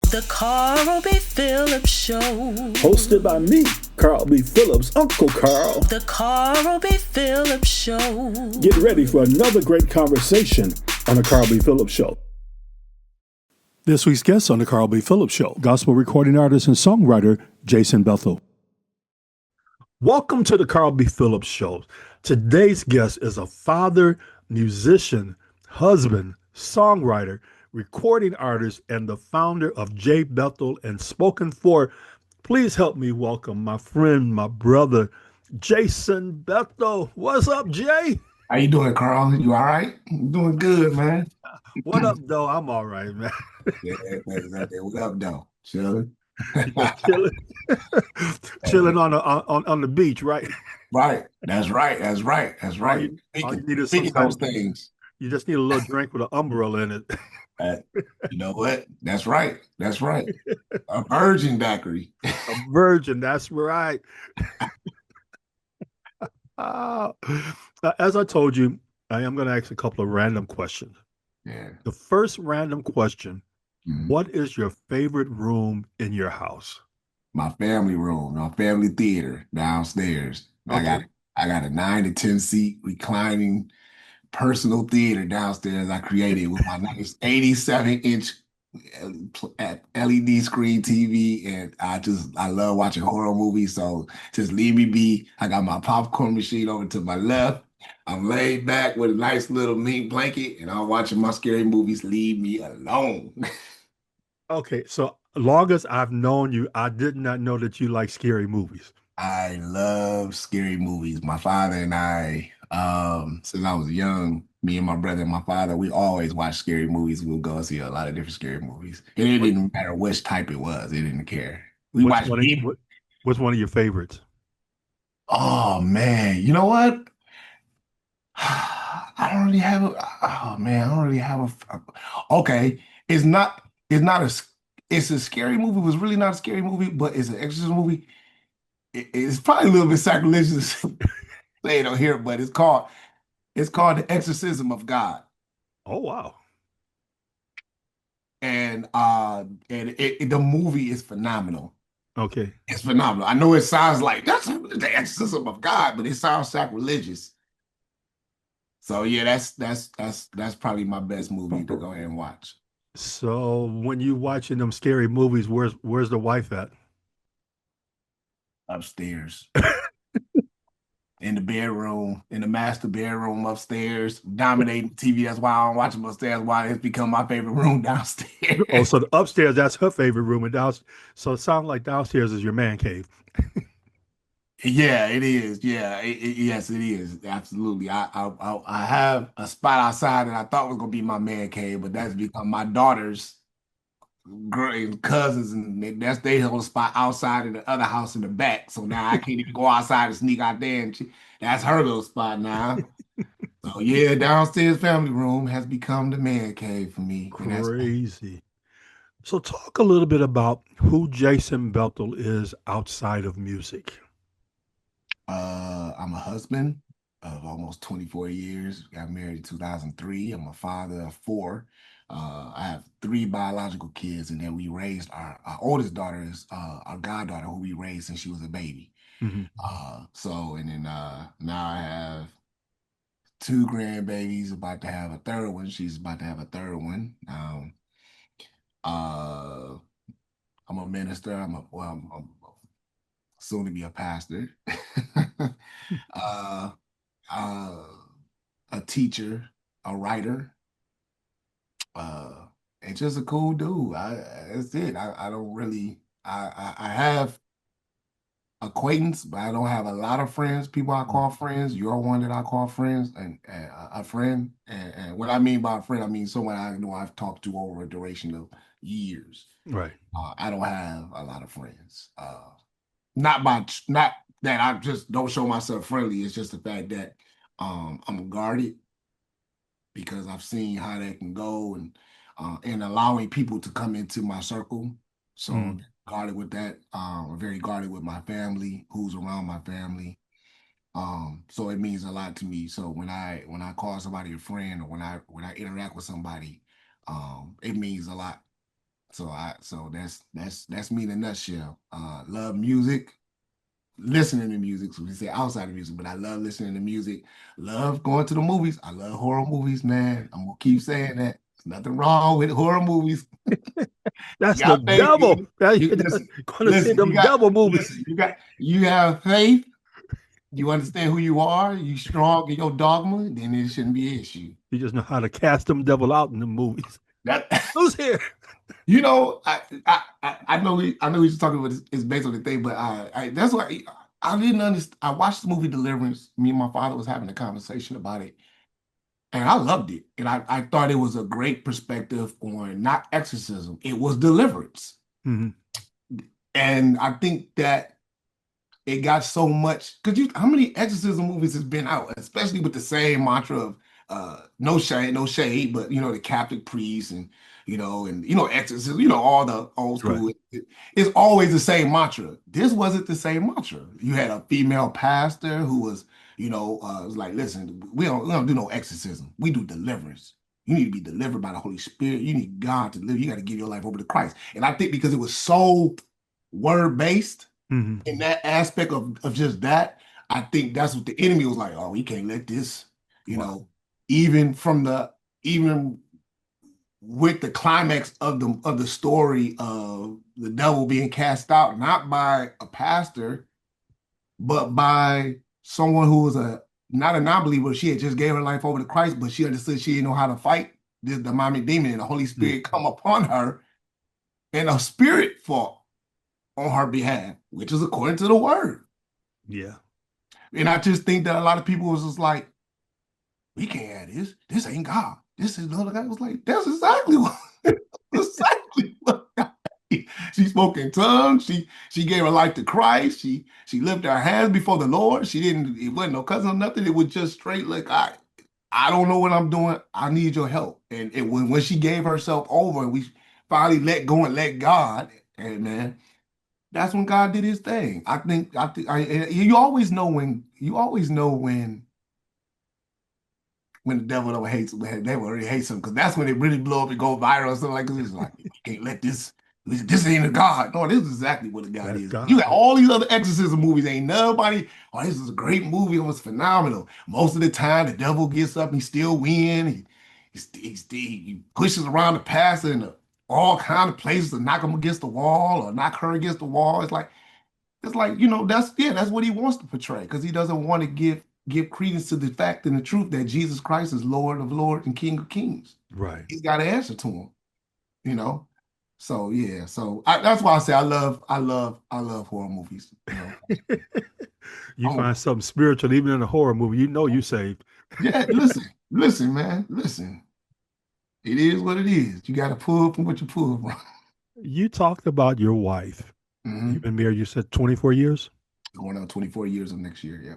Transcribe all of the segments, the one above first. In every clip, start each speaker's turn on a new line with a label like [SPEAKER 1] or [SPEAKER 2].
[SPEAKER 1] The Carl B. Phillips Show.
[SPEAKER 2] Hosted by me, Carl B. Phillips, Uncle Carl.
[SPEAKER 1] The Carl B. Phillips Show.
[SPEAKER 2] Get ready for another great conversation on The Carl B. Phillips Show. This week's guest on The Carl B. Phillips Show, gospel recording artist and songwriter, Jason Bethel. Welcome to The Carl B. Phillips Show. Today's guest is a father, musician, husband, songwriter, recording artist, and the founder of Bethel and Spoken For. Please help me welcome my friend, my brother, Jason Bethel. What's up, Jay?
[SPEAKER 3] How you doing, Carl? You all right? I'm doing good, man.
[SPEAKER 2] What up, though? I'm all right, man.
[SPEAKER 3] Yeah, what up, though? Chilling.
[SPEAKER 2] Chilling on the beach, right?
[SPEAKER 3] Right. That's right. Speaking those things.
[SPEAKER 2] You just need a little drink with an umbrella in it.
[SPEAKER 3] You know what? That's right. A virgin daiquiri.
[SPEAKER 2] A virgin. That's right. As I told you, I am going to ask a couple of random questions.
[SPEAKER 3] Yeah.
[SPEAKER 2] The first random question,
[SPEAKER 3] Mm-hmm.
[SPEAKER 2] What is your favorite room in your house?
[SPEAKER 3] My family room, my family theater downstairs.
[SPEAKER 2] Okay.
[SPEAKER 3] I got a 9 to 10 seat reclining personal theater downstairs I created with my nice 87-inch LED screen TV, and I love watching horror movies, so just leave me be. I got my popcorn machine over to my left. I'm laid back with a nice little mink blanket, and I'm watching my scary movies. Leave me alone.
[SPEAKER 2] Okay, so long as I've known you, I did not know that you like scary movies.
[SPEAKER 3] I love scary movies. My father and I, since I was young, me and my brother and my father, we always watch scary movies. We'll go see a lot of different scary movies. And it didn't matter which type it was. They didn't care.
[SPEAKER 2] What's one of your favorites?
[SPEAKER 3] Oh, man. You know what? I don't really have okay. It's a scary movie. It was really not a scary movie, but it's an exorcism movie. It's probably a little bit sacrilegious to say it on here, but it's called The Exorcism of God.
[SPEAKER 2] Oh, wow.
[SPEAKER 3] And the movie is phenomenal.
[SPEAKER 2] Okay.
[SPEAKER 3] It's phenomenal. I know it sounds like that's the exorcism of God, but it sounds sacrilegious. So yeah, that's probably my best movie to go ahead and watch.
[SPEAKER 2] So when you watching them scary movies, where's the wife at?
[SPEAKER 3] Upstairs. In the bedroom, in the master bedroom upstairs, dominating TV. That's why I don't watch them upstairs. Why it's become my favorite room downstairs.
[SPEAKER 2] Oh, so the upstairs, that's her favorite room, and so it sounds like downstairs is your man cave.
[SPEAKER 3] Yeah, it is. Yeah, yes, it is. Absolutely. I have a spot outside that I thought was gonna be my man cave, but that's become my daughter's cousins, and that's they hold a spot outside in the other house in the back. So now I can't even go outside and sneak out there, and that's her little spot now. So yeah, downstairs family room has become the man cave for me.
[SPEAKER 2] Crazy. So talk a little bit about who Jason Bethel is outside of music.
[SPEAKER 3] I'm a husband of almost 24 years. Got married in 2003. I'm a father of 4. I have 3 biological kids, and then we raised our oldest daughter is our goddaughter, who we raised since she was a baby.
[SPEAKER 2] Mm-hmm.
[SPEAKER 3] Now I have 2 grandbabies, about to have a third one. She's about to have a third one. I'm a minister. I'm soon to be a pastor. A teacher, a writer, and just a cool dude. That's it. I don't really. I have acquaintance, but I don't have a lot of friends. People I call friends. You're one that I call friends, and a friend. And what I mean by a friend, I mean someone I know I've talked to over a duration of years.
[SPEAKER 2] Right.
[SPEAKER 3] I don't have a lot of friends. Not that I just don't show myself friendly. It's just the fact that I'm guarded because I've seen how that can go, and allowing people to come into my circle. So I'm guarded with that. I'm very guarded with my family, who's around my family. So it means a lot to me. So when I call somebody a friend, or when I interact with somebody, it means a lot. So that's me in a nutshell. Love music, listening to music. So we say outside of music, but I love listening to music. Love going to the movies. I love horror movies, man. I'm gonna keep saying that. There's nothing wrong with horror movies.
[SPEAKER 2] That's
[SPEAKER 3] You
[SPEAKER 2] the
[SPEAKER 3] got faith.
[SPEAKER 2] devil.
[SPEAKER 3] You listen,
[SPEAKER 2] Going to see
[SPEAKER 3] listen. You
[SPEAKER 2] them
[SPEAKER 3] got
[SPEAKER 2] devil movies.
[SPEAKER 3] listen. You have faith. You understand who you are. You strong in your dogma. Then it shouldn't be an issue.
[SPEAKER 2] You just know how to cast them devil out in the movies.
[SPEAKER 3] That
[SPEAKER 2] Who's here?
[SPEAKER 3] you know, I know he's talking about it's based on the thing, but that's why I didn't understand. I watched the movie Deliverance. Me and my father was having a conversation about it, and I loved it. And I thought it was a great perspective on not exorcism, it was deliverance.
[SPEAKER 2] Mhm.
[SPEAKER 3] And I think that it got so much because how many exorcism movies has been out, especially with the same mantra of no shade, no shade, but you know, the Catholic priests and exorcism, all the old
[SPEAKER 2] Right.
[SPEAKER 3] school. It's always the same mantra. This wasn't the same mantra. You had a female pastor who was, was like, listen, we don't do no exorcism. We do deliverance. You need to be delivered by the Holy Spirit. You need God to live. You got to give your life over to Christ. And I think because it was so word-based,
[SPEAKER 2] Mhm.
[SPEAKER 3] in that aspect of just that, I think that's what the enemy was like. Oh, we can't let this,
[SPEAKER 2] Wow.
[SPEAKER 3] even with the climax of the story of the devil being cast out, not by a pastor, but by someone who was not a non-believer. She had just gave her life over to Christ, but she understood she didn't know how to fight this demonic demon, and the Holy Spirit come upon her, and a spirit fought on her behalf, which is according to the word.
[SPEAKER 2] Yeah.
[SPEAKER 3] And I just think that a lot of people was just like, we can't have this. This ain't God. This is the other guy. Was like, that's exactly what exactly what God did. She spoke in tongues. She gave her life to Christ. She lifted her hands before the Lord. It wasn't no cousin or nothing. It was just straight like, I don't know what I'm doing. I need your help. And when she gave herself over and we finally let go and let God, and man, that's when God did his thing. You always know when the devil don't hate when they already hate him, because that's when it really blow up and go viral or something like this. It's like, we can't let this ain't a God. No, this is exactly what a God
[SPEAKER 2] That's
[SPEAKER 3] is. You
[SPEAKER 2] God.
[SPEAKER 3] got all these other exorcism movies, ain't nobody, oh, this is a great movie, it was phenomenal. Most of the time the devil gets up, he still win. He pushes around the pastor in all kind of places to knock him against the wall or knock her against the wall. It's like, that's what he wants to portray, because he doesn't want to give credence to the fact and the truth that Jesus Christ is Lord of Lords and King of Kings.
[SPEAKER 2] Right.
[SPEAKER 3] He's got to answer to him, you know. So yeah, that's why I say I love horror movies.
[SPEAKER 2] You
[SPEAKER 3] Oh
[SPEAKER 2] find something spiritual even in a horror movie, you saved.
[SPEAKER 3] yeah, listen, man, listen. It is what it is. You got to pull from what you pull from.
[SPEAKER 2] You talked about your wife. You've
[SPEAKER 3] Mhm.
[SPEAKER 2] been married, you said 24 years?
[SPEAKER 3] Going on 24 years of next year. Yeah.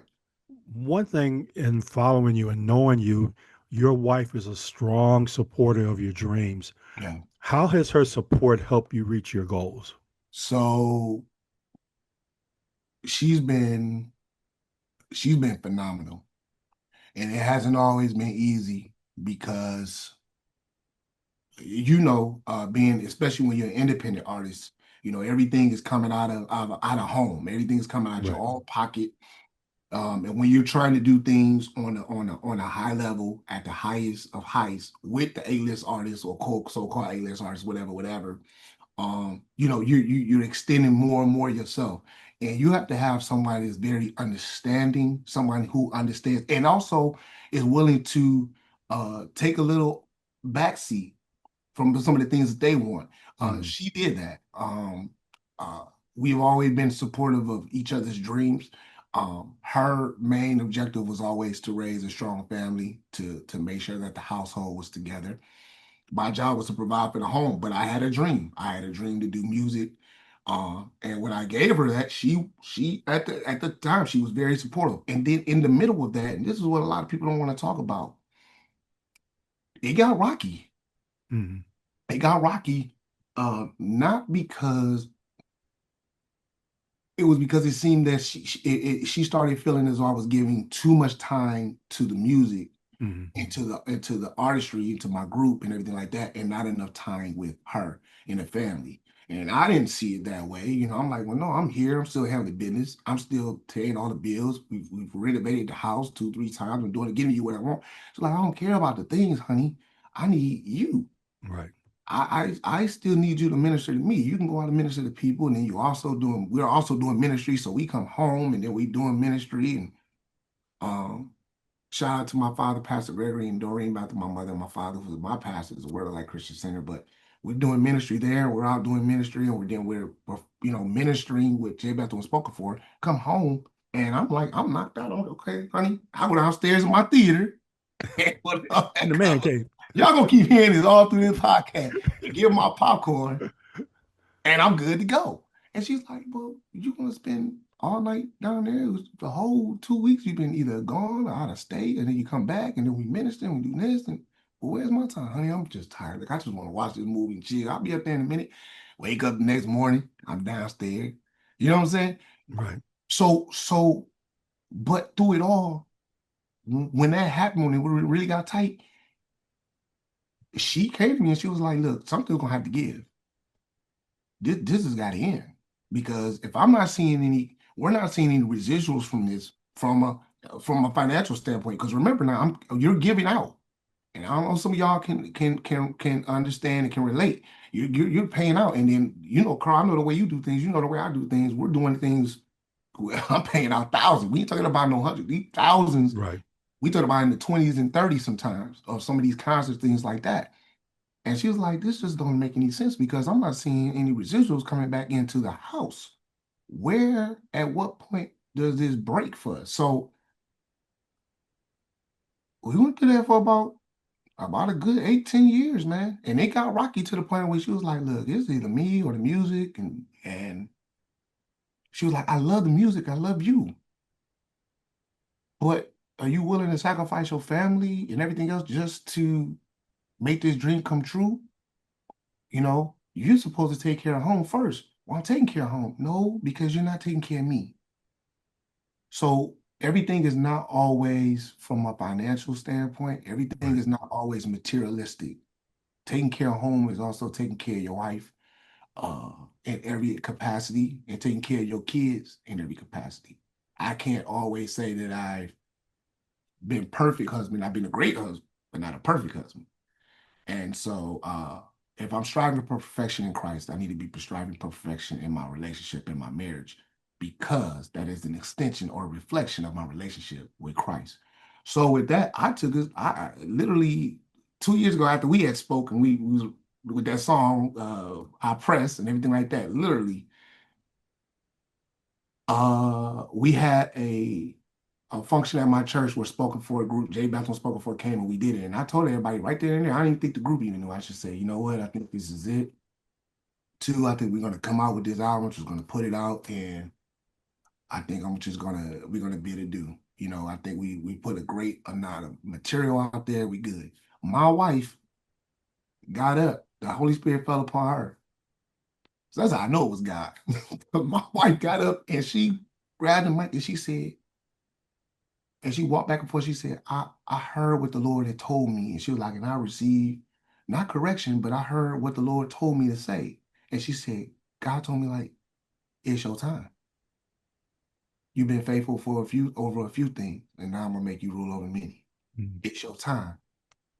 [SPEAKER 2] One thing in following you and knowing you, your wife is a strong supporter of your dreams.
[SPEAKER 3] Yeah.
[SPEAKER 2] How has her support helped you reach your goals?
[SPEAKER 3] So she's been she's been phenomenal. And it hasn't always been easy because being, especially when you're an independent artist, everything is coming out of home. Everything is coming out your
[SPEAKER 2] Right.
[SPEAKER 3] own pocket. And when you're trying to do things on a high level at the highest of heights with the A-list artists or so-called A-list artists, whatever, you're extending more and more yourself. And you have to have somebody that's very understanding, someone who understands and also is willing to take a little backseat from some of the things that they want.
[SPEAKER 2] Mhm.
[SPEAKER 3] She did that. Uh, we've always been supportive of each other's dreams. Her main objective was always to raise a strong family, to make sure that the household was together. My job was to provide for the home, but I had a dream. I had a dream to do music. And when I gave her that, she at the time she was very supportive. And then in the middle of that, and this is what a lot of people don't want to talk about, it got rocky.
[SPEAKER 2] Mhm.
[SPEAKER 3] It got rocky, not because it was because it seemed that she started feeling as though I was giving too much time to the music,
[SPEAKER 2] Mhm.
[SPEAKER 3] into the artistry, into my group and everything like that, and not enough time with her. in the family. And I didn't see it that way. You know, I'm like, well, no, I'm here. I'm still handling business. I'm still paying all the bills. We've renovated the house 2, 3 times. I'm doing it, giving you what I want. So like, I don't care about the things, honey. I need you.
[SPEAKER 2] Right.
[SPEAKER 3] I still need you to minister to me. You can go out and minister to people, and then we're also doing ministry. So we come home and then we doing ministry. And um shout out to my father, Pastor Gregory, and Doreen, back to my mother and my father, who was my pastor, is a Word of Life Christian Center. But we're doing ministry there. We're out doing ministry, and we're ministering with J. Bethel and Spoken For. Come home, and I'm like, I'm knocked out. Okay, honey. I go downstairs in my theater.
[SPEAKER 2] In the man cave.
[SPEAKER 3] Y'all gonna keep hearing this all through this podcast. Give my popcorn, and I'm good to go. And she's like, well, you gonna spend all night down there? It was the whole 2 weeks you've been either gone or out of state, and then you come back, and then we minister and we do this. And well, where's my time, honey? I'm just tired. Like, I just want to watch this movie and chill. I'll be up there in a minute. Wake up the next morning, I'm downstairs. You know what I'm saying?
[SPEAKER 2] Right.
[SPEAKER 3] So, but through it all, when that happened, when it really got tight, she came to me and she was like, look, something's gonna have to give. This has got to end, because if I'm not seeing any, we're not seeing any residuals from this from a financial standpoint. Because remember now, you're giving out, and I don't know, some of y'all can understand and can relate. You're paying out, and then Carl, I know the way you do things. You know the way I do things. We're doing things. I'm paying out thousands. We ain't talking about no hundreds. These thousands.
[SPEAKER 2] Right.
[SPEAKER 3] We talk about in the 20s and 30s sometimes of some of these concerts, things like that. And she was like, this just don't make any sense, because I'm not seeing any residuals coming back into the house. Where, at what point does this break for us? So we went through that for about a good 18 years, man. And it got rocky to the point where she was like, look, it's either me or the music. And she was like, I love the music. I love you. But are you willing to sacrifice your family and everything else just to make this dream come true? You're supposed to take care of home first. Well, I'm taking care of home. No, because you're not taking care of me. So everything is not always from a financial standpoint. Everything is not always materialistic. Taking care of home is also taking care of your wife in every capacity, and taking care of your kids in every capacity. I can't always say that I've been perfect husband. I've been a great husband, but not a perfect husband. And so if I'm striving for perfection in Christ, I need to be striving for perfection in my relationship, in my marriage, because that is an extension or a reflection of my relationship with Christ. So with that, I literally 2 years ago, after we had spoken, we was with that song, I Press and everything like that, literally, we had a function at my church where Spoken For group, J. Bethel Spoken For came, and we did it. And I told everybody right there and there, I didn't even think the group even knew. I should say, you know what? I think this is it. 2, I think we're going to come out with this album, just going to put it out. And I think we're going to be able to do. I think we put a great amount of material out there. We good. My wife got up. The Holy Spirit fell upon her. So that's how I know it was God. My wife got up and she grabbed the mic and she said, and she walked back and forth. She said, I heard what the Lord had told me. And she was like, and I received, not correction, but I heard what the Lord told me to say. And she said, God told me, like, it's your time. You've been faithful for over a few things, and now I'm going to make you rule over many. Mm-hmm. It's your time.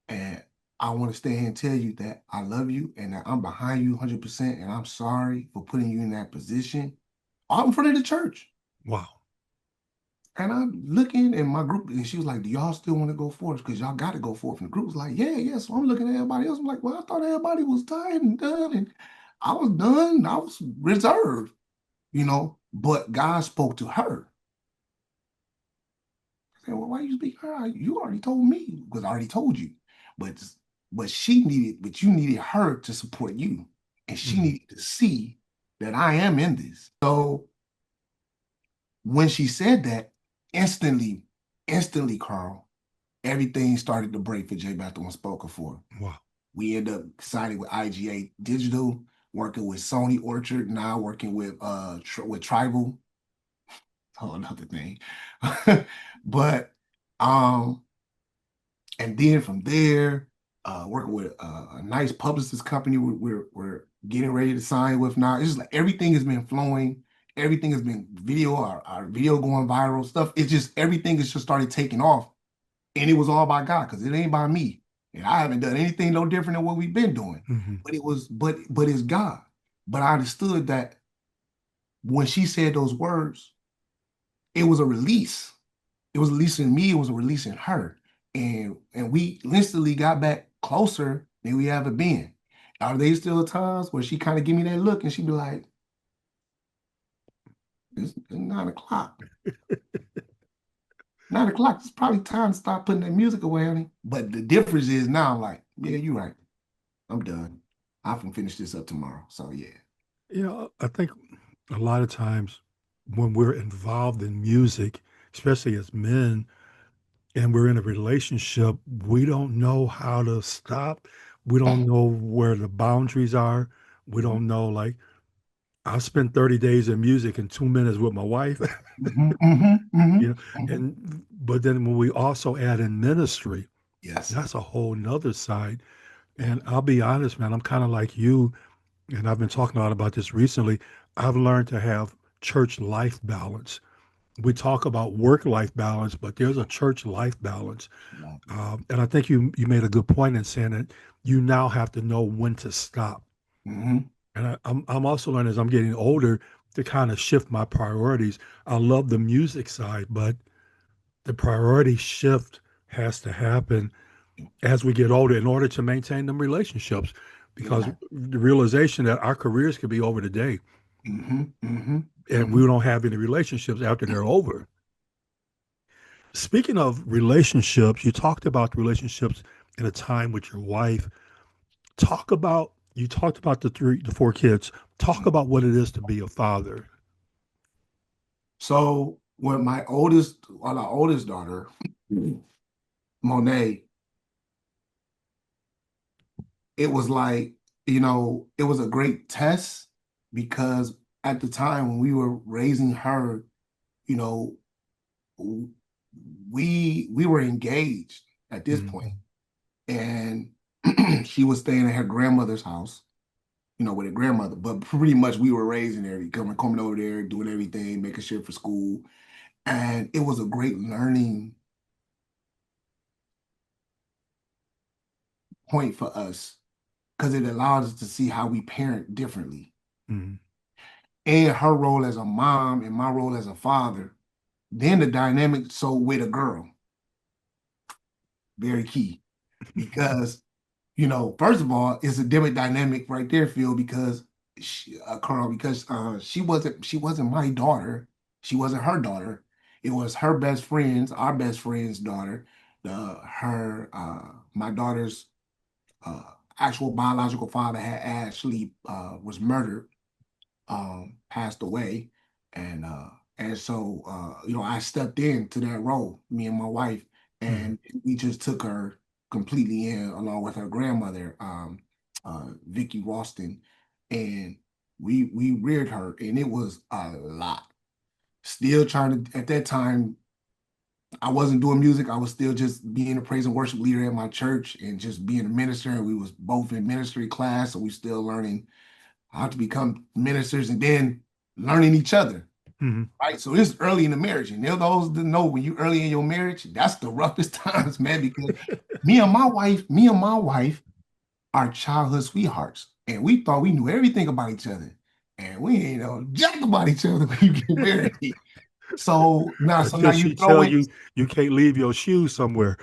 [SPEAKER 3] And I want to stay here and tell you that I love you and that I'm behind you 100%. And I'm sorry for putting you in that position all in front of the church.
[SPEAKER 2] Wow.
[SPEAKER 3] And I'm looking in my group, and she was like, do y'all still want to go forth? Because y'all got to go forth. And the group was like, yeah. So I'm looking at everybody else. I'm like, well, I thought everybody was tired and done. And I was done. I was reserved, but God spoke to her. I said, well, why you speak to her? You already told me, because I already told you. But you needed her to support you. And she needed to see that I am in this. So when she said that, instantly, Carl, everything started to break for J. Bethel and Spoken For.
[SPEAKER 2] Wow.
[SPEAKER 3] We end up signing with IGA Digital, working with Sony Orchard, now working with Tribal. Whole another thing. But and then from there, working with a nice publicist company, we're getting ready to sign with now. It's just like everything has been flowing. Everything has been video, our video going viral stuff. It's just everything has just started taking off. And it was all by God because it ain't by me. And I haven't done anything no different than what we've been doing.
[SPEAKER 2] Mm-hmm.
[SPEAKER 3] But but it's God. But I understood that when she said those words, it was a release. It was releasing me, it was a releasing her. And we instantly got back closer than we ever been. Are there still times where she kind of give me that look and she'd be like, it's 9 o'clock. 9 o'clock, it's probably time to stop putting that music away, honey. But the difference is now I'm like, yeah, you're right. I'm done. I can finish this up tomorrow. So yeah.
[SPEAKER 2] I think a lot of times when we're involved in music, especially as men, and we're in a relationship, we don't know how to stop. We don't know where the boundaries are. We
[SPEAKER 3] Mhm,
[SPEAKER 2] don't know, like, I spent 30 days in music and 2 minutes with my wife,
[SPEAKER 3] mhm, mhm, mhm,
[SPEAKER 2] you know,
[SPEAKER 3] mhm.
[SPEAKER 2] but then when we also add in ministry,
[SPEAKER 3] Yes.
[SPEAKER 2] that's a whole nother side. And I'll be honest, man, I'm kind of like you, and I've been talking a lot about this recently. I've learned to have church life balance. We talk about work life balance, but there's a church life balance.
[SPEAKER 3] Yeah.
[SPEAKER 2] And I think you made a good point in saying that you now have to know when to stop.
[SPEAKER 3] Mhm.
[SPEAKER 2] And I'm also learning as I'm getting older to kind of shift my priorities. I love the music side, but the priority shift has to happen as we get older in order to maintain them relationships, because
[SPEAKER 3] Yeah.
[SPEAKER 2] the realization that our careers could be over today
[SPEAKER 3] Mhm, mhm,
[SPEAKER 2] and
[SPEAKER 3] mhm.
[SPEAKER 2] we don't have any relationships after they're over. Speaking of relationships, you talked about relationships in a time with your wife. You talked about the four kids. Talk about what it is to be a father.
[SPEAKER 3] So when our oldest daughter, Monet, it was like, it was a great test because at the time when we were raising her, you know, we were engaged at this
[SPEAKER 2] Mm,
[SPEAKER 3] point, and she was staying at her grandmother's house, with her grandmother. But pretty much we were raising her, coming over there, doing everything, making sure for school, and it was a great learning point for us because it allowed us to see how we parent differently.
[SPEAKER 2] mm,
[SPEAKER 3] And her role as a mom and my role as a father, then the dynamic. So with a girl, very key because, first of all, it's a different dynamic right there, Phil, because Carl, because she wasn't my daughter. She wasn't her daughter. It was her best friend's, our best friend's daughter. My daughter's uh, actual biological father had actually was murdered, passed away, and so I stepped into that role, me and my wife,
[SPEAKER 2] mm,
[SPEAKER 3] and we just took her completely in along with her grandmother, Vicky Ralston, and we reared her, and it was a lot. Still trying to, at that time, I wasn't doing music. I was still just being a praise and worship leader at my church and just being a minister. And we was both in ministry class, so we still learning how to become ministers and then learning each other.
[SPEAKER 2] mm.
[SPEAKER 3] Right. So it's early in the marriage. And those that know when you early in your marriage, that's the roughest times, man, because me and my wife are childhood sweethearts. And we thought we knew everything about each other. And we ain't know jack about each other when you get married. So now
[SPEAKER 2] Until
[SPEAKER 3] you
[SPEAKER 2] she
[SPEAKER 3] throw
[SPEAKER 2] tell
[SPEAKER 3] in.
[SPEAKER 2] you can't leave your shoes somewhere.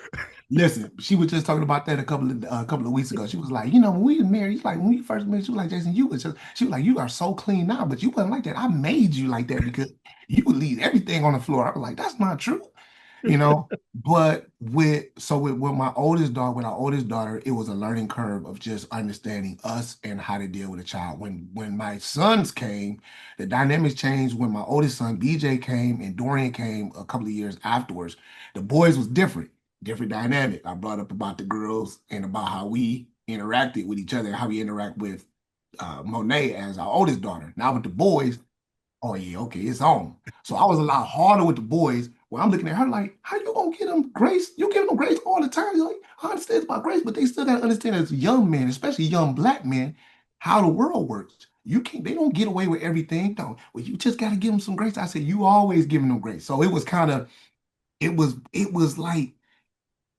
[SPEAKER 3] Listen, she was just talking about that a couple of weeks ago. She was like, when we were married, she's like, when we first met, she was like, Jason, she was like, you are so clean now, but you wasn't like that. I made you like that because you would leave everything on the floor. I was like, that's not true, you know. But with our oldest daughter, it was a learning curve of just understanding us and how to deal with a child. When my sons came, the dynamics changed when my oldest son BJ came and Dorian came a couple of years afterwards. The boys was different dynamic. I brought up about the girls and about how we interacted with each other, how we interact with Monet as our oldest daughter. Now with the boys, oh yeah, okay, it's on. So I was a lot harder with the boys. Where I'm looking at her like, how you gonna give them grace? You give them grace all the time. You're like, I understand about grace, but they still gotta understand as young men, especially young black men, how the world works. You can't, they don't get away with everything. No, well, you just got to give them some grace. I said, you always giving them grace. So it was kind of, it was like,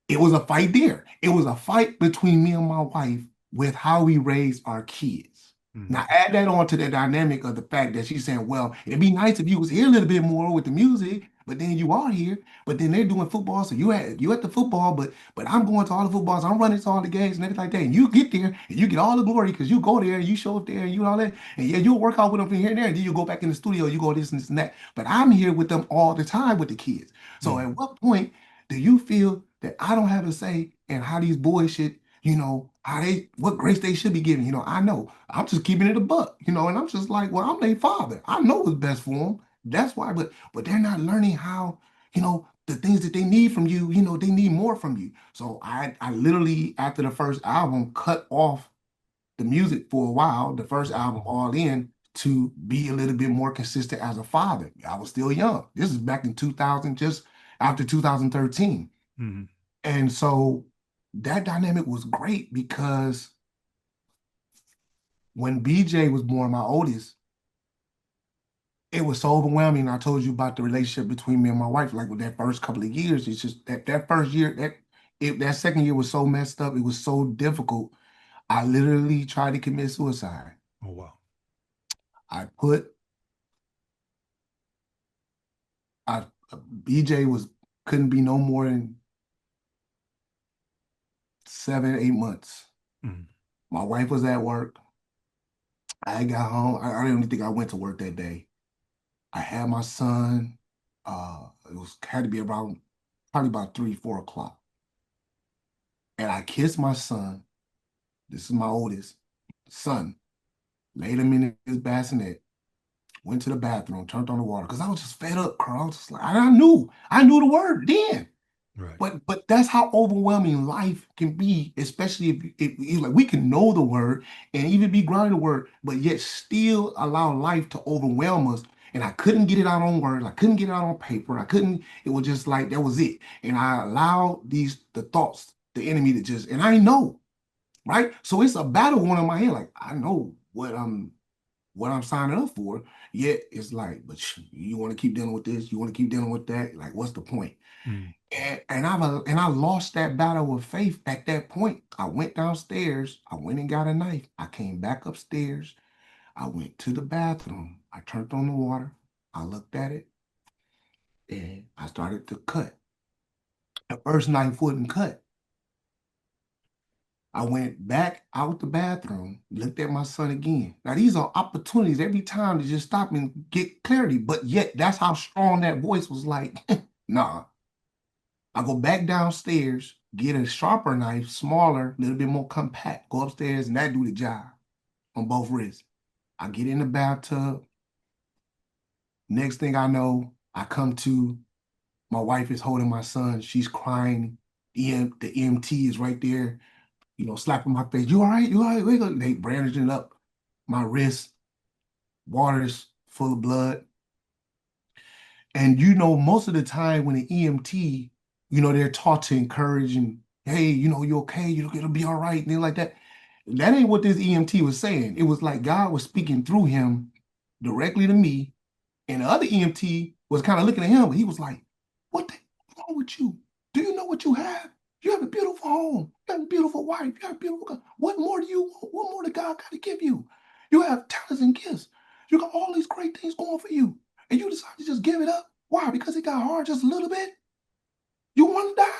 [SPEAKER 3] it was a fight there. It was a fight between me and my wife with how we raise our kids. Now add that on to the dynamic of the fact that she's saying, well, it'd be nice if you was here a little bit more with the music, but then you are here, but then they're doing football, so you at the football, but I'm going to all the footballs, I'm running to all the games and everything like that. And you get there and you get all the glory because you go there and you show up there and you all that, and yeah, you'll work out with them from here and there, and then you go back in the studio, you go this and that. But I'm here with them all the time with the kids. So at what point do you feel that I don't have a say in how these boys should, how they, what grace they should be given? I know I'm just keeping it a buck, and I'm just like, well, I'm their father. I know what's best for them. That's why, but they're not learning how, the things that they need from you, they need more from you. So I literally, after the first album, cut off the music for a while, the first album All In, to be a little bit more consistent as a father. I was still young. This is back in 2000, just after 2013.
[SPEAKER 2] Mm-hmm.
[SPEAKER 3] And so that dynamic was great because when BJ was born, my oldest, it was so overwhelming. I told you about the relationship between me and my wife. Like with that first couple of years, it's just that first year, that second year was so messed up. It was so difficult. I literally tried to commit suicide.
[SPEAKER 2] Oh, wow.
[SPEAKER 3] BJ couldn't be no more than 7, 8 months.
[SPEAKER 2] Mm-hmm.
[SPEAKER 3] My wife was at work. I got home. I don't even think I went to work that day. I had my son. Had to be probably about 3, 4 o'clock. And I kissed my son. This is my oldest son. Laid him in his bassinet. Went to the bathroom, turned on the water because I was just fed up, Carl. I was just like, I knew the word then.
[SPEAKER 2] Right.
[SPEAKER 3] But that's how overwhelming life can be, especially if like we can know the word and even be grounded in the word, but yet still allow life to overwhelm us. And I couldn't get it out on words. I couldn't get it out on paper. It was just like, that was it. And I allowed the thoughts, the enemy to just, and I know, right? So it's a battle going on in my head. Like, I know what I'm signing up for. Yet it's like, but you want to keep dealing with this, you want to keep dealing with that. Like, what's the point?
[SPEAKER 2] Mm.
[SPEAKER 3] And I lost that battle of faith at that point. I went downstairs, I went and got a knife. I came back upstairs. I went to the bathroom. I turned on the water. I looked at it and I started to cut. The first knife wouldn't cut. I went back out the bathroom, looked at my son again. Now, these are opportunities every time to just stop and get clarity, but yet that's how strong that voice was like, nah. I go back downstairs, get a sharper knife, smaller, a little bit more compact, go upstairs, and that do the job on both wrists. I get in the bathtub. Next thing I know, I come to, my wife is holding my son. She's crying. The EMT is right there, slapping my face. You all right? You all right? Wake up. They bandaging up my wrist. Water's full of blood. And most of the time when the EMT, they're taught to encourage and, hey, you okay? It'll be all right. And things like that. That ain't what this EMT was saying. It was like God was speaking through him directly to me. And the other EMT was kind of looking at him, but he was like, what's wrong with you? Do you know what you have? You have a beautiful home. You have a beautiful wife. You have a beautiful. What more do you want? What more does God got to give you? You have talents and gifts. You got all these great things going for you. And you decide to just give it up. Why? Because it got hard just a little bit? You want to die?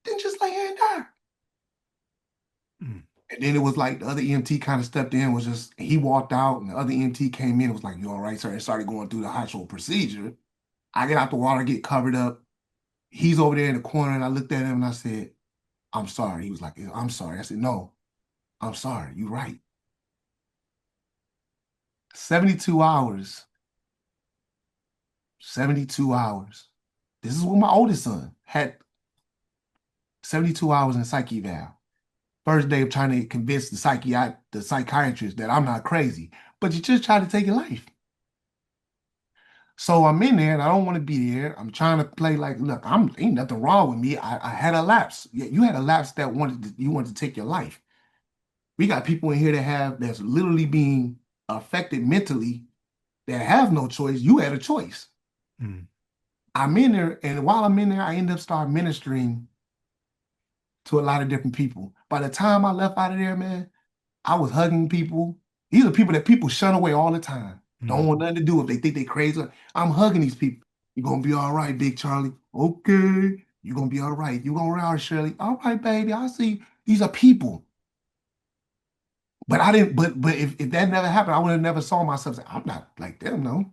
[SPEAKER 3] Then just lay here and die. And then it was like the other EMT kind of stepped in, he walked out, and the other EMT came in, was like, you all right, sir? And started going through the actual procedure. I get out the water, get covered up. He's over there in the corner, and I looked at him and I said, I'm sorry. He was like, I'm sorry. I said, no, I'm sorry. You're right. 72 hours. 72 hours. This is what my oldest son had. 72 hours in psych eval. First day of trying to convince the psychiatrist that I'm not crazy, but you just try to take your life. So I'm in there and I don't want to be there. I'm trying to play like, look, ain't nothing wrong with me. I had a lapse. Yeah, you had a lapse that you wanted to take your life. We got people in here that's literally being affected mentally that have no choice. You had a choice.
[SPEAKER 2] Mm.
[SPEAKER 3] I'm in there, and while I'm in there, I end up start ministering to a lot of different people. By the time I left out of there, man, I was hugging people. These are people that people shun away all the time. Don't want nothing to do if they think they crazy. I'm hugging these people. You're gonna be all right, Big Charlie. Okay. You're gonna be all right. You're gonna be all right, Shirley. All right, baby. I see. These are people. But I didn't, but if that never happened, I would have never saw myself say, I'm not like them, no.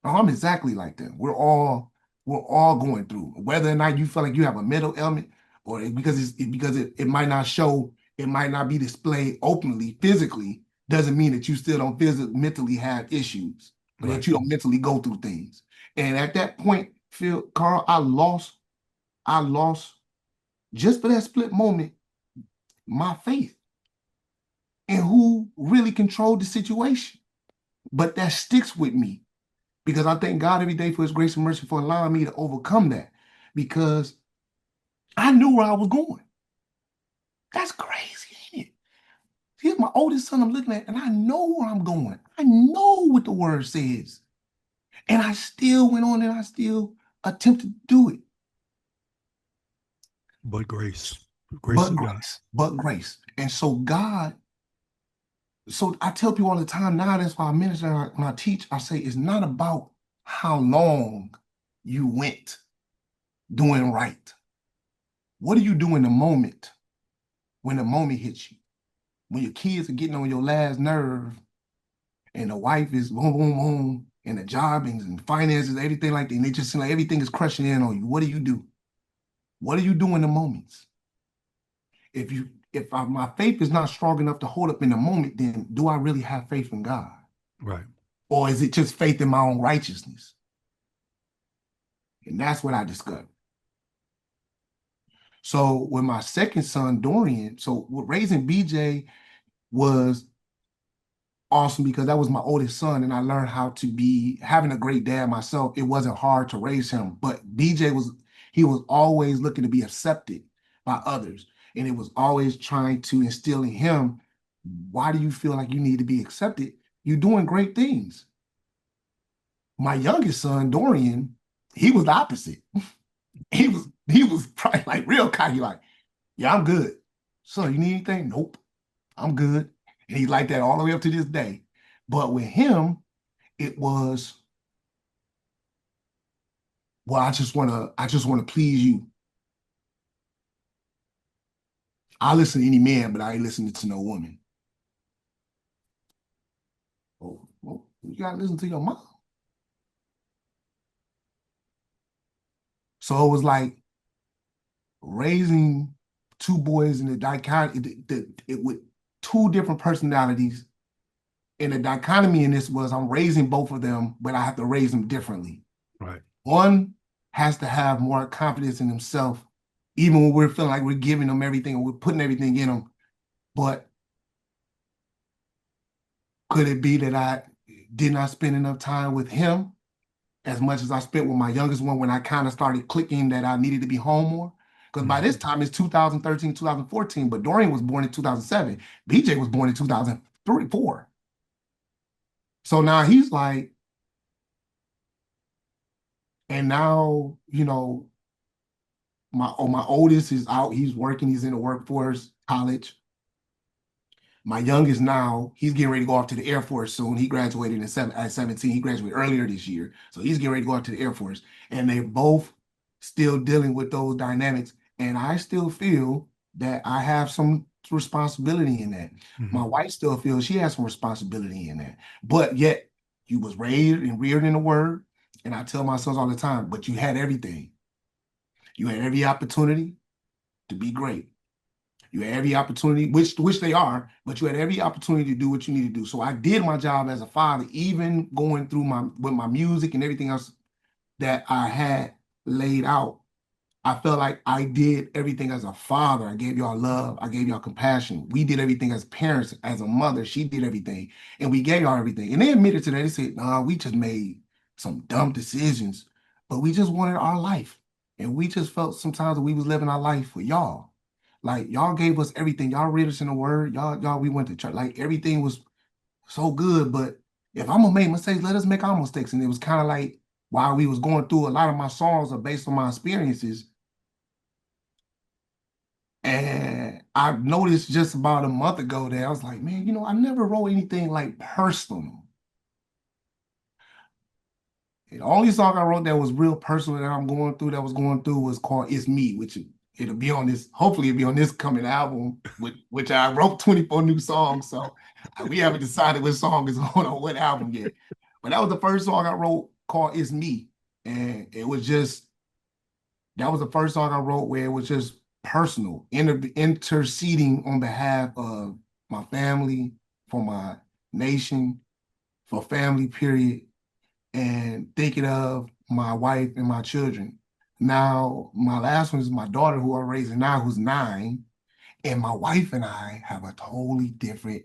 [SPEAKER 3] No, I'm exactly like them. We're all going through. Whether or not you feel like you have a mental ailment, or because it might not show, it might not be displayed openly, physically, doesn't mean that you still don't physically mentally have issues, or that you don't mentally go through things. And at that point, Carl, I lost just for that split moment, my faith in who really controlled the situation. But that sticks with me because I thank God every day for his grace and mercy for allowing me to overcome that, because I knew where I was going. That's crazy, ain't it? Here's my oldest son I'm looking at, and I know where I'm going. I know what the word says. And I still went on and I still attempted to do it.
[SPEAKER 2] But grace. Grace of God.
[SPEAKER 3] But grace. And so I tell people all the time now, that's why I minister, when I teach, I say it's not about how long you went doing right. What do you do in the moment when the moment hits you? When your kids are getting on your last nerve and the wife is boom, boom, boom, and the job and finances, everything like that, and they just seem like everything is crushing in on you. What do? What do you do in the moments? If my faith is not strong enough to hold up in the moment, then do I really have faith in God?
[SPEAKER 2] Right.
[SPEAKER 3] Or is it just faith in my own righteousness? And that's what I discovered. So with my second son, Dorian, so raising BJ was awesome because that was my oldest son, and I learned how to be having a great dad myself. It wasn't hard to raise him, but BJ was always looking to be accepted by others. And it was always trying to instill in him, why do you feel like you need to be accepted? You're doing great things. My youngest son, Dorian, he was the opposite. He was probably like real cocky, like, yeah, I'm good. So you need anything? Nope, I'm good. And he's like that all the way up to this day. But with him, it was, well, I just wanna please you. I listen to any man, but I ain't listening to no woman. Oh, well, you gotta listen to your mom. So it was like raising two boys in the dichotomy, with two different personalities. And the dichotomy in this was I'm raising both of them, but I have to raise them differently.
[SPEAKER 2] Right.
[SPEAKER 3] One has to have more confidence in himself, even when we're feeling like we're giving them everything and we're putting everything in them. But could it be that I did not spend enough time with him as much as I spent with my youngest one when I kind of started clicking that I needed to be home more? Because by this time it's 2013, 2014, but Dorian was born in 2007. BJ was born in 2003, 4. So now he's like, and now, my oldest is out, he's working, he's in the workforce, college. My youngest now, he's getting ready to go off to the Air Force soon. He graduated at 17. He graduated earlier this year. So he's getting ready to go off to the Air Force. And they're both still dealing with those dynamics. And I still feel that I have some responsibility in that. My wife still feels she has some responsibility in that. But yet, you was raised and reared in the word. And I tell my sons all the time, but you had everything. You had every opportunity to be great. You had every opportunity, which they are, but you had every opportunity to do what you need to do. So I did my job as a father, even going through with my music and everything else that I had laid out. I felt like I did everything as a father. I gave y'all love. I gave y'all compassion. We did everything as parents, as a mother. She did everything. And we gave y'all everything. And they admitted to that. They said, nah, we just made some dumb decisions, but we just wanted our life. And we just felt sometimes that we was living our life for y'all. Like y'all gave us everything. Y'all read us in the word. We went to church. Like everything was so good. But if I'm gonna make mistakes, let us make our mistakes. And it was kind of like while we was going through, a lot of my songs are based on my experiences. And I noticed just about a month ago that I was like, man, I never wrote anything like personal. The only song I wrote that was real personal that was going through was called It's Me, which it'll be on this, hopefully it'll be on this coming album, which I wrote 24 new songs. So we haven't decided which song is on what album yet. But that was the first song I wrote called It's Me. And that was the first song I wrote where it was just personal, interceding on behalf of my family, for my nation, for family, period, and thinking of my wife and my children. Now, my last one is my daughter, who I'm raising now, who's 9, and my wife and I have a totally different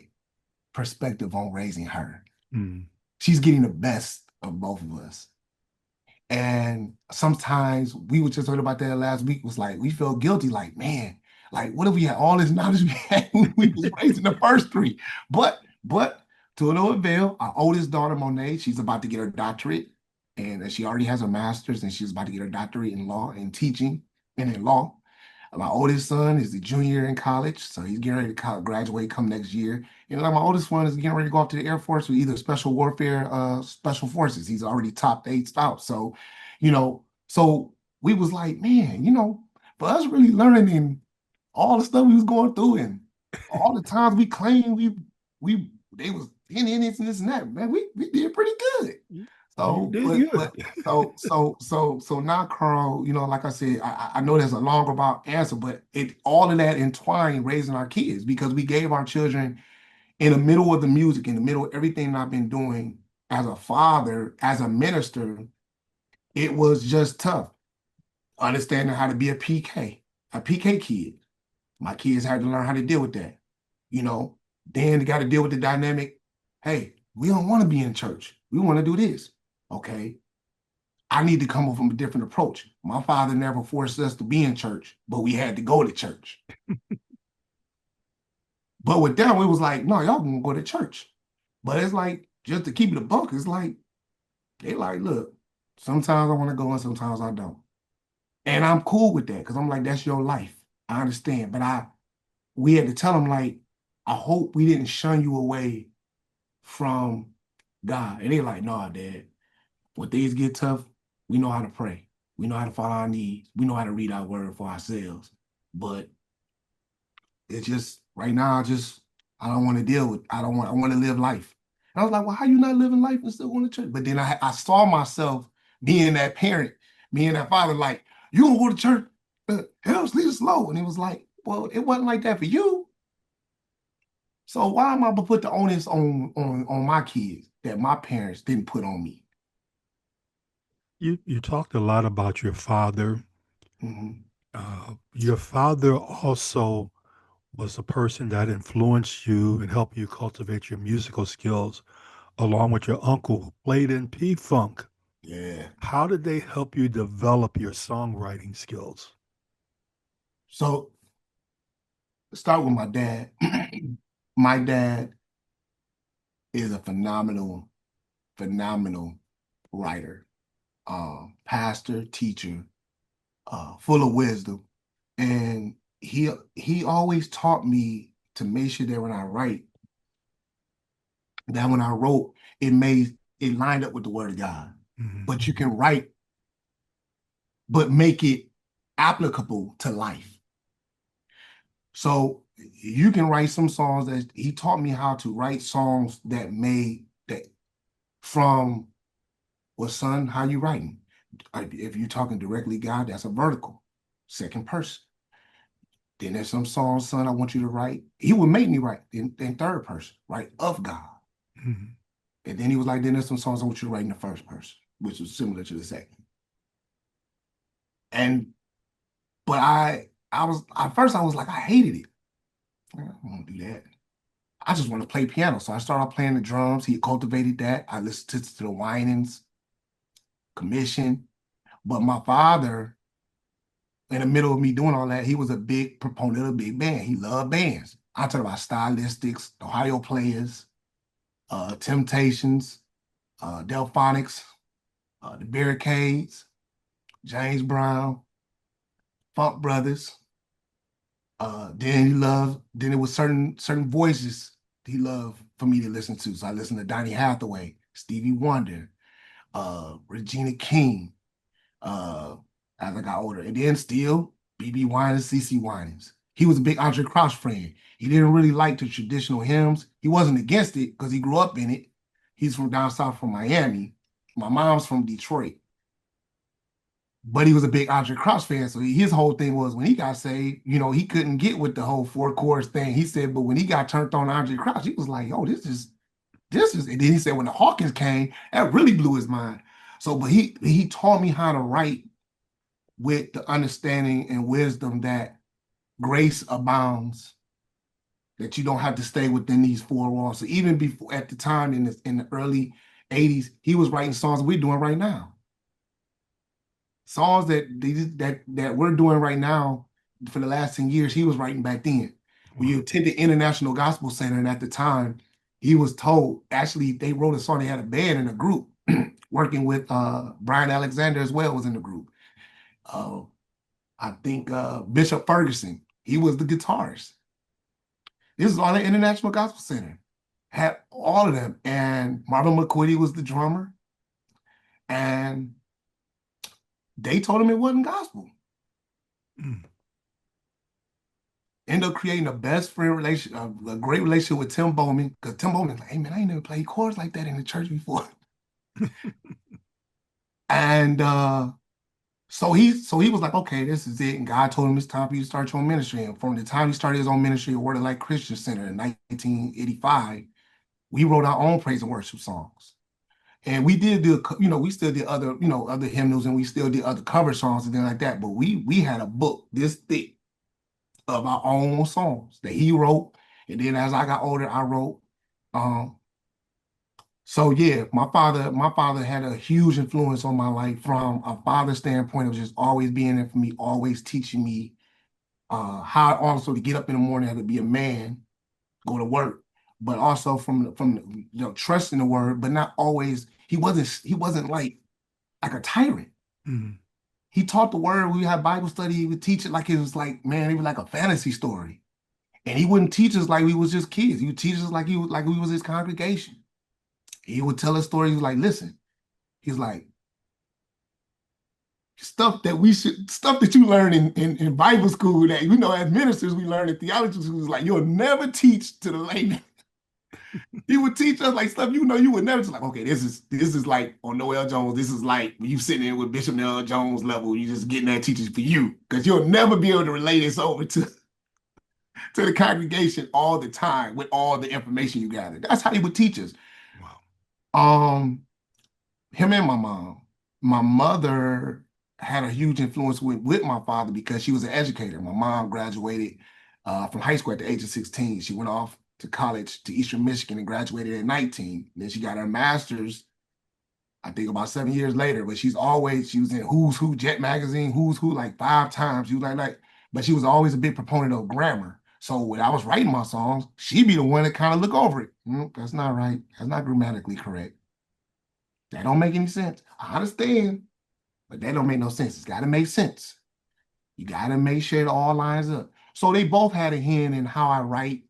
[SPEAKER 3] perspective on raising her.
[SPEAKER 2] Mm.
[SPEAKER 3] She's getting the best of both of us. And sometimes we were just talking about that last week, was like, we felt guilty, like, man, like, what if we had all this knowledge we had when we was raising the first 3? But to no avail, our oldest daughter, Monet, she's about to get her doctorate, and she already has her master's, and she's about to get her doctorate in law and teaching and in law. My oldest son is the junior in college, so he's getting ready to graduate come next year. And like my oldest one is getting ready to go off to the Air Force with either special warfare, special forces. He's already top 8 out. So, so we was like, man, for us really learning all the stuff we was going through and all the times we claimed they was in this and this and that, man, we did pretty good. So, so now, Carl, like I said, I know there's a long about answer, but all of that entwined raising our kids, because we gave our children in the middle of the music, in the middle of everything I've been doing as a father, as a minister. It was just tough understanding how to be a PK kid. My kids had to learn how to deal with that. Then they got to deal with the dynamic. Hey, we don't want to be in church. We want to do this. Okay. I need to come up from a different approach. My father never forced us to be in church, but we had to go to church. But with them, it was like, no, y'all gonna go to church. But it's like, just to keep it a buck, it's like, they like, look, sometimes I want to go and sometimes I don't. And I'm cool with that, because I'm like, that's your life. I understand. But we had to tell them, like, I hope we didn't shun you away from God. And they're like, no, Dad, when things get tough, we know how to pray. We know how to follow our needs. We know how to read our word for ourselves. But it's just, right now, I don't want to deal with, I want to live life. And I was like, well, how you not living life and still going to church? But then I saw myself being that parent, being that father, like, you gonna go to church? Helps lead us slow. And it was like, well, it wasn't like that for you. So why am I gonna put the onus on my kids that my parents didn't put on me?
[SPEAKER 2] You talked a lot about your father.
[SPEAKER 3] Mhm.
[SPEAKER 2] Your father also was a person that influenced you and helped you cultivate your musical skills, along with your uncle who played in P-Funk.
[SPEAKER 3] Yeah.
[SPEAKER 2] How did they help you develop your songwriting skills?
[SPEAKER 3] So start with my dad. My dad is a phenomenal writer, pastor, teacher, full of wisdom. And he always taught me to make sure that when I write, that when I wrote, it lined up with the word of God.
[SPEAKER 2] Mhm.
[SPEAKER 3] But you can write, but make it applicable to life. So you can write some songs that he taught me how to write songs that from, well, son, how you writing? If you're talking directly God, that's a vertical, second person. Then there's some songs, son, I want you to write. He would make me write in third person, right, of God.
[SPEAKER 2] Mhm.
[SPEAKER 3] And then he was like, then there's some songs I want you to write in the first person, which was similar to the second. But at first I was like, I hated it. I don't want to do that. I just want to play piano. So I started playing the drums. He cultivated that. I listened to the Winans, Commission. But my father, in the middle of me doing all that, he was a big proponent of big band. He loved bands. I talk about Stylistics, Ohio Players, Temptations, Delphonics, the Barricades, James Brown, Funk Brothers. Then it was certain voices he loved for me to listen to. So I listened to Donny Hathaway, Stevie Wonder, Regina King, as I got older. And then still B.B. Winans, C.C. Winans. He was a big Andre Crouch friend. He didn't really like the traditional hymns. He wasn't against it because he grew up in it. He's from down south from Miami. My mom's from Detroit. But he was a big Andre Crouch fan. So his whole thing was when he got saved, he couldn't get with the whole four chorus thing. He said, but when he got turned on Andre Crouch, he was like, oh, this is, and then he said when the Hawkins came, that really blew his mind. So, but he taught me how to write with the understanding and wisdom that grace abounds, that you don't have to stay within these four walls. So even before, at the time in the early 80s, he was writing songs we're doing right now. Songs that we're doing right now for the last 10 years, he was writing back then. When you attended International Gospel Center, and at the time, he was told, actually, they wrote a song, they had a band in a group, working with Brian Alexander as well was in the group. I think Bishop Ferguson, he was the guitarist. This was all at International Gospel Center. Had all of them. And Marvin McQuitty was the drummer. And they told him it wasn't gospel. End up creating a best friend relationship, a great relationship with Tim Bowman, because Tim Bowman's like, hey man, I ain't never played chords like that in the church before. And so he was like, okay, this is it. And God told him it's time for you to start your own ministry. And from the time he started his own ministry at Word of Life Christian Center in 1985, we wrote our own praise and worship songs. And we did we still did other, other hymnals, and we still did other cover songs and things like that. But we had a book this thick of our own songs that he wrote. And then as I got older, I wrote. So yeah, my father had a huge influence on my life from a father standpoint of just always being there for me, always teaching me how also to get up in the morning, how to be a man, go to work. But also from trusting the word, but not always. He wasn't like a tyrant. Mm-hmm. He taught the word. We had Bible study. He would teach it like it was like, man, it was like a fantasy story. And he wouldn't teach us like we was just kids. He would teach us like we was his congregation. He would tell us stories like, listen, he's like, stuff that you learn in Bible school that, as ministers, we learn in theology school, is like, you'll never teach to the layman. He would teach us like stuff you would never just like, okay, this is like on Noel Jones. This is like when you sitting there with Bishop Noel Jones level, you just getting that teaching for you, because you'll never be able to relay this over to the congregation all the time with all the information you gathered. That's how he would teach us. Wow. Him and my mom. My mother had a huge influence with my father because she was an educator. My mom graduated from high school at the age of 16. She went off to college to Eastern Michigan and graduated at 19. Then she got her master's, I think about 7 years later, but she was in Who's Who Jet magazine, Who's Who like 5 times. She was but she was always a big proponent of grammar. So when I was writing my songs, she'd be the one that kind of look over it. That's not right. That's not grammatically correct. That don't make any sense. I understand, but that don't make no sense. It's got to make sense. You got to make sure it all lines up. So they both had a hand in how I write,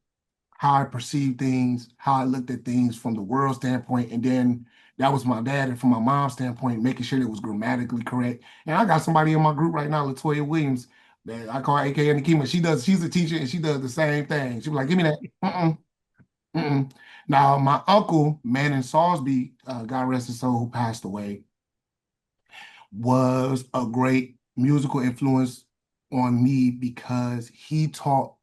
[SPEAKER 3] how I perceive things, how I looked at things from the world standpoint. And then that was my dad. And from my mom's standpoint, making sure it was grammatically correct. And I got somebody in my group right now, Latoya Williams, that I call AKA Nikema. She's a teacher and she does the same thing. She was like, give me that. Now, my uncle, Manon Salisbury, God rest his soul, who passed away, was a great musical influence on me because he taught.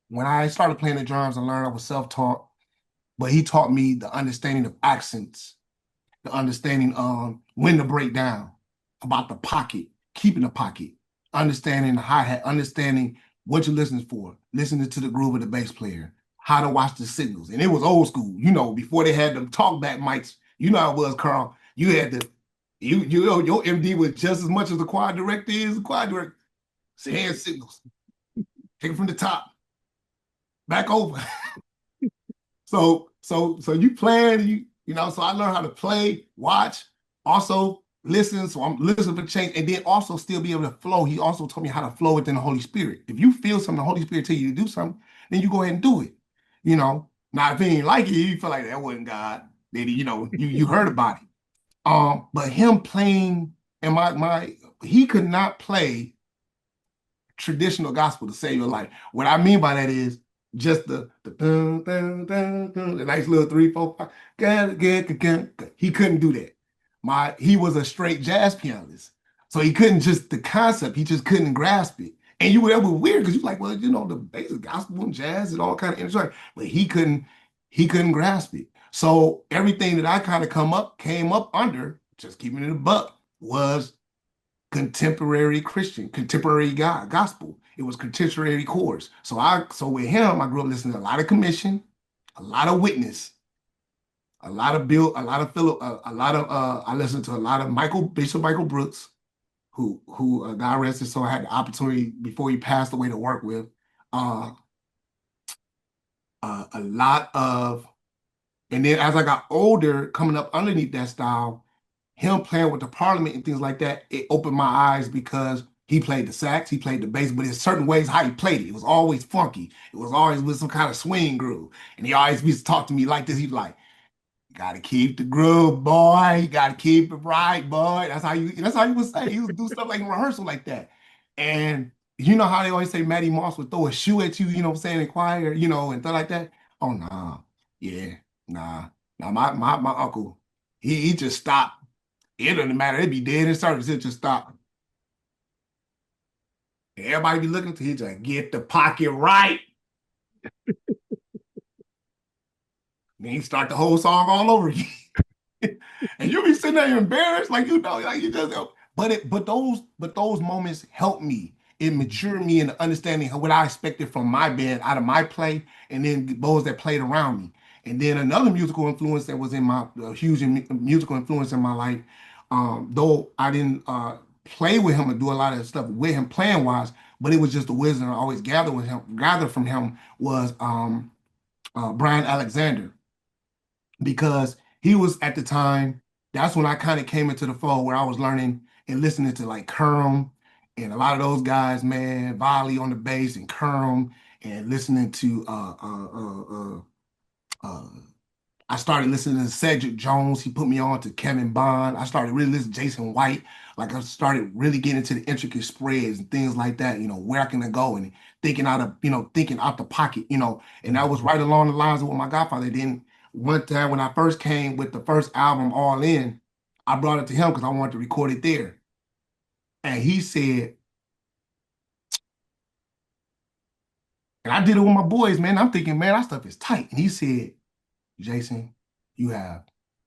[SPEAKER 3] When I started playing the drums and learned, I was self-taught, but he taught me the understanding of accents, the understanding of when to break down, about the pocket, keeping the pocket, understanding the hi-hat, understanding what you're listening for, listening to the groove of the bass player, how to watch the signals. And it was old school, before they had them talkback mics. You know how it was, Carl. You had your MD was just as much as the choir director is the choir director. It's hand signals. Take it from the top, back over. So you playing, so I learned how to play, watch, also listen. So I'm listening for change, and then also still be able to flow. He also taught me how to flow within the Holy Spirit. If you feel something, the Holy Spirit tell you to do something, then you go ahead and do it. Now if he ain't like it, you feel like that wasn't God. Then you heard about it. But him playing and my he could not play traditional gospel to save your life. What I mean by that is just the dun, dun, dun, dun, the nice little 3, 4, 5. He couldn't do that. He was a straight jazz pianist, so he couldn't just the concept. He just couldn't grasp it. And that was weird because you're like, well, the basic gospel and jazz and all kind of interesting, but he couldn't grasp it. So everything that I kind of came up under, just keeping it a buck, was contemporary Christian, contemporary gospel. It was contemporary chords. So with him, I grew up listening to a lot of Commission, a lot of Witness, a lot of Bill, a lot of Philip, I listened to a lot of Bishop Michael Brooks, who God rest his soul, I had the opportunity before he passed away to work with. A lot of, and then as I got older, coming up underneath that style, him playing with the Parliament and things like that, it opened my eyes because he played the sax, he played the bass, but in certain ways how he played it. It was always funky. It was always with some kind of swing groove. And he always used to talk to me like this. He's like, you gotta keep the groove, boy. You gotta keep it right, boy. That's how he would say. He would do stuff like in rehearsal like that. And you know how they always say Matty Moss would throw a shoe at you, what I'm saying, in choir, and stuff like that. Oh nah. Yeah, nah. Now my uncle, he just stopped. It doesn't matter. It'd be dead in service. It just stop. And everybody be looking to he just get the pocket right. Then he start the whole song all over again. And you be sitting there embarrassed, like like you just but those moments help me. It matured me in the understanding of what I expected from my band out of my play, and then those that played around me. And then another musical influence that was in my huge musical influence in my life, though I didn't play with him or do a lot of stuff with him playing wise, but it was just the wisdom I always gathered from him was Brian Alexander, because he was at the time, that's when I kind of came into the fold where I was learning and listening to like Kerm and a lot of those guys, man, Volley on the bass and Kerm, and listening to uh, I started listening to Cedric Jones. He put me on to Kevin Bond. I started really listening to Jason White. Like I started really getting into the intricate spreads and things like that, where can I go, and thinking out the pocket, and that was right along the lines of what my godfather did. One time when I first came with the first album, All In, I brought it to him because I wanted to record it there. And he said, and I did it with my boys, man. I'm thinking, man, that stuff is tight. And he said, Jason, you have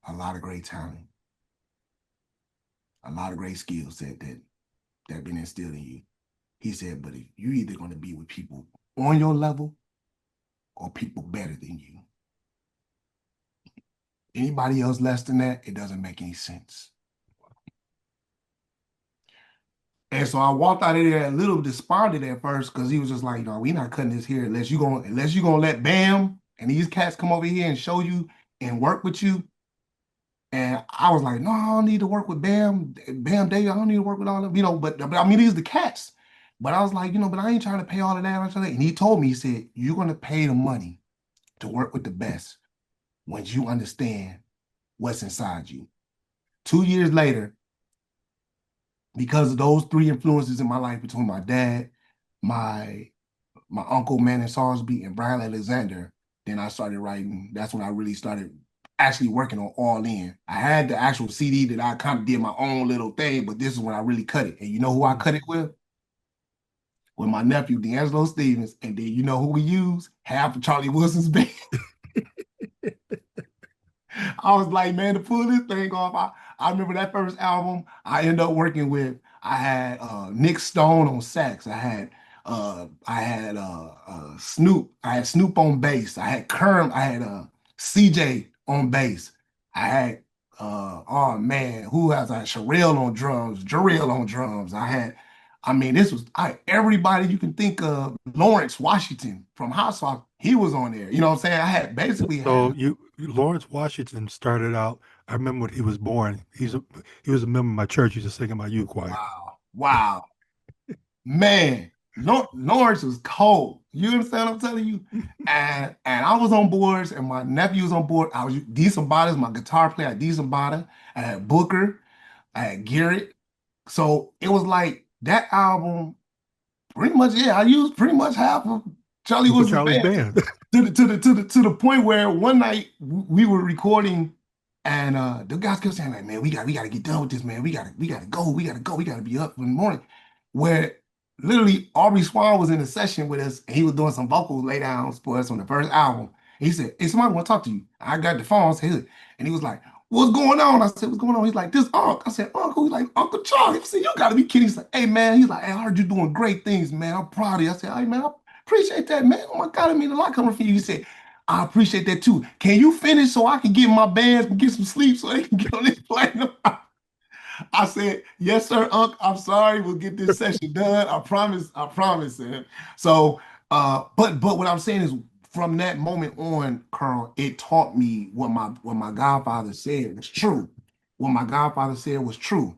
[SPEAKER 3] a lot of great talent, a lot of great skill set that have been instilled in you. He said, but if you're either going to be with people on your level or people better than you. Anybody else less than that, it doesn't make any sense. And so I walked out of there a little despondent at first because he was just like, no, we not cutting this here unless you're gonna let Bam and these cats come over here and show you and work with you. And I was like, no, I don't need to work with Bam Day. I don't need to work with all of them, but I mean, these are the cats. But I was like, but I ain't trying to pay all of that. And he told me, he said, you're gonna pay the money to work with the best once you understand what's inside you. 2 years later, because of those 3 influences in my life between my dad, my uncle Manning Sarsby, and Brian Alexander, then I started writing. That's when I really started actually working on All In. I had the actual CD that I kind of did my own little thing, but this is when I really cut it. And you know who I cut it with? With my nephew, D'Angelo Stevens. And then you know who we use? Half of Charlie Wilson's band. I was like, man, to pull this thing off, I remember that first album I ended up working with. I had Nick Stone on sax. I had Snoop. I had Snoop on bass. I had Kerm. I had CJ on bass. I had oh man, who else? I had Sherelle on drums. Jarrell on drums. I had I mean, this was everybody you can think of. Lawrence Washington from Hot Sauce, he was on there. You know what I'm saying? I had basically
[SPEAKER 2] So Lawrence Washington started out. I remember when he was born. He was a member of my church. He was singing my youth choir.
[SPEAKER 3] Wow. Man, Lawrence was cold. You understand what I'm telling you? And I was on boards, and my nephew was on board. I was decent bodies, my guitar player, I had decent body. I had Booker, I had Garrett. So it was like that album, pretty much, yeah, I used pretty much half of Charlie's band. to the point where one night we were recording, and the guys kept saying, like, man, we gotta get done with this, man. We gotta go, we gotta be up in the morning. Where literally Aubrey Swan was in a session with us, and he was doing some vocal laydowns for us on the first album. He said, hey, somebody want to talk to you. I got the phone, and he was like, what's going on? I said, what's going on? He's like, this Uncle. I said, Uncle. He's like, Uncle Charlie. I said, you gotta be kidding. He's like, hey, man. He's like, hey, I heard you doing great things, man. I'm proud of you. I said, hey, man, I appreciate that, man. Oh, my God, it means a lot coming from you. He said, I appreciate that, too. Can you finish so I can get my bands and get some sleep so they can get on this platinum? I said, yes, sir, Unc. I'm sorry. We'll get this session done. I promise, man. So, but what I'm saying is, from that moment on, Carl, it taught me what my godfather said was true. What my godfather said was true.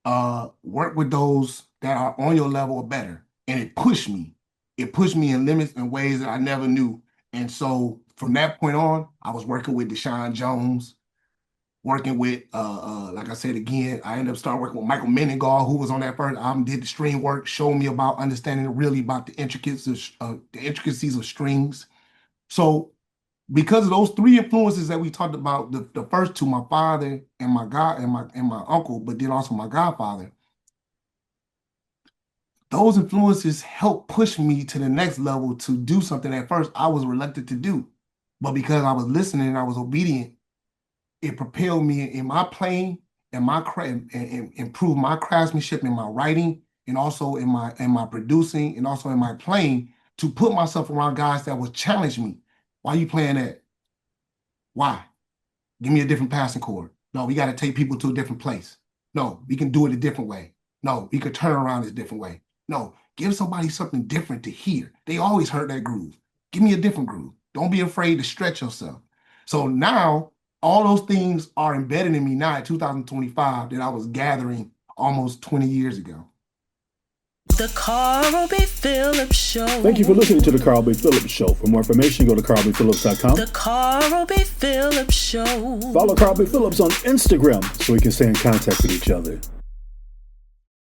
[SPEAKER 3] Work with those that are on your level or better. And it pushed me. It pushed me in limits and ways that I never knew. And so from that point on, I was working with Deshaun Jones, working with, like I said again, I ended up starting working with Michael Meningall, who was on that first album, did the string work, showed me about understanding really about the intricacies of strings. So because of those three influences that we talked about, the first two, my father and my uncle, but then also my godfather, those influences helped push me to the next level to do something at first I was reluctant to do. But because I was listening and I was obedient, it propelled me in my playing and and improved my craftsmanship in my writing, and also in my producing, and also in my playing, to put myself around guys that would challenge me. Why you playing that? Why? Give me a different passing chord. No, we got to take people to a different place. No, we can do it a different way. No, we could turn around this different way. No, give somebody something different to hear. They always heard that groove. Give me a different groove. Don't be afraid to stretch yourself. So now, all those things are embedded in me now in 2025 that I was gathering almost 20 years ago.
[SPEAKER 1] The Carl B. Phillips Show.
[SPEAKER 2] Thank you for listening to The Carl B. Phillips Show. For more information, go to carlbphillips.com.
[SPEAKER 1] The Carl B. Phillips Show.
[SPEAKER 2] Follow Carl B. Phillips on Instagram so we can stay in contact with each other.